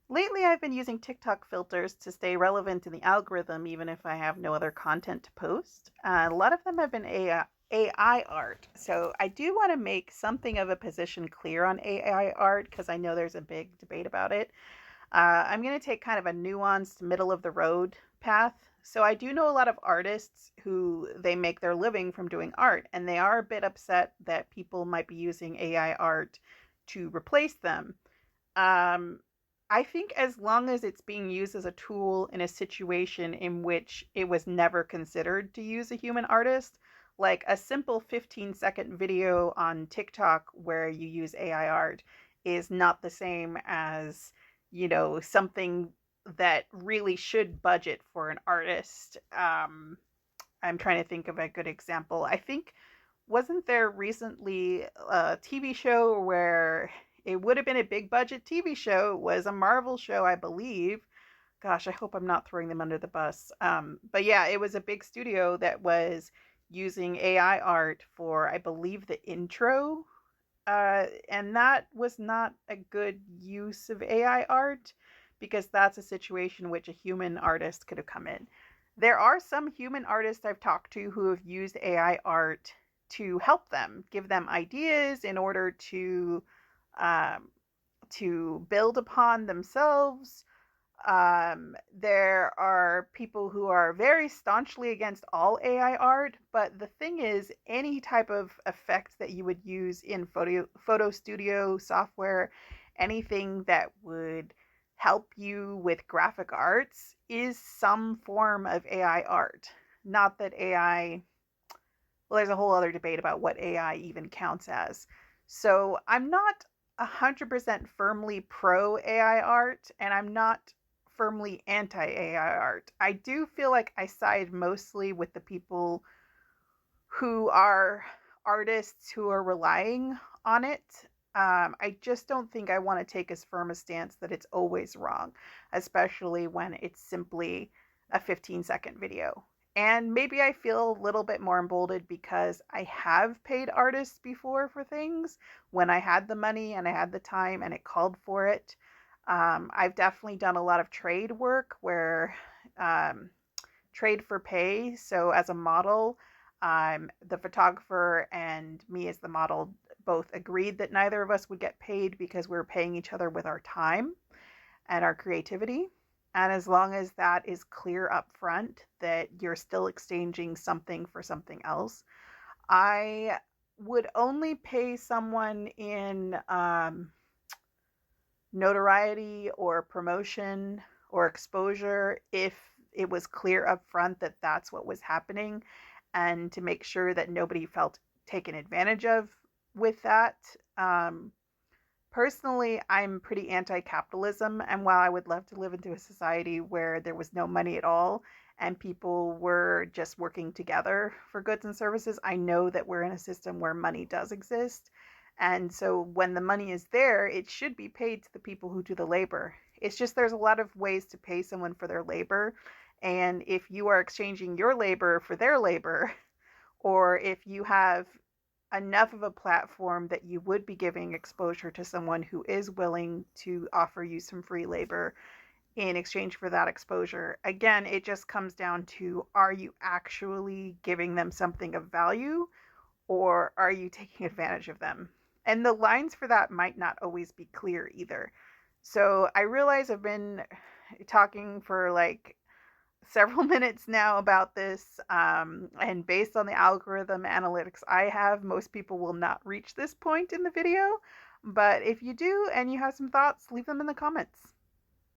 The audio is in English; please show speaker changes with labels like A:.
A: Lately, I've been using TikTok filters to stay relevant in the algorithm, even if I have no other content to post. A lot of them have been AI art. So I do want to make something of a position clear on AI art because I know there's a big debate about it. I'm going to take kind of a nuanced, middle of the road path. So I do know a lot of artists who they make their living from doing art, and they are a bit upset that people might be using AI art to replace them. Um, I think as long as it's being used as a tool in a situation in which it was never considered to use a human artist, like a simple 15-second video on TikTok where you use AI art is not the same as, something that really should budget for an artist. I'm trying to think of a good example. I think wasn't there recently a TV show where it would have been a big budget TV show? It was a Marvel show, I believe. Gosh, I hope I'm not throwing them under the bus. But yeah, it was a big studio that was using AI art for, I believe, the intro. And that was not a good use of AI art because that's a situation in which a human artist could have come in. There are some human artists I've talked to who have used AI art to help them, give them ideas in order um, to build upon themselves. There are people who are very staunchly against all AI art, but the thing is, any type of effect that you would use in photo studio software, anything that would help you with graphic arts, is some form of AI art. Not that AI, well, there's a whole other debate about what AI even counts as. So I'm not 100% firmly pro AI art, and I'm not firmly anti AI art. I do feel like I side mostly with the people who are artists who are relying on it. I just don't think I want to take as firm a stance that it's always wrong, especially when it's simply a 15-second video. And maybe I feel a little bit more emboldened because I have paid artists before for things when I had the money and I had the time and it called for it. I've definitely done a lot of trade work where um, trade for pay. So as a model, the photographer and me as the model both agreed that neither of us would get paid because we were paying each other with our time and our creativity. And as long as that is clear up front that you're still exchanging something for something else, I would only pay someone in notoriety or promotion or exposure if it was clear up front that that's what was happening, and to make sure that nobody felt taken advantage of with that. Personally, I'm pretty anti capitalism, and while I would love to live into a society where there was no money at all and people were just working together for goods and services, I know that we're in a system where money does exist. And so when the money is there, it should be paid to the people who do the labor. It's just there's a lot of ways to pay someone for their labor. And if you are exchanging your labor for their labor, or if you have enough of a platform that you would be giving exposure to someone who is willing to offer you some free labor in exchange for that exposure. Again, it just comes down to, are you actually giving them something of value or are you taking advantage of them? And the lines for that might not always be clear either. So I realize I've been talking for like several minutes now about this. And based on the algorithm analytics I have, most people will not reach this point in the video. But if you do and you have some thoughts, leave them in the comments.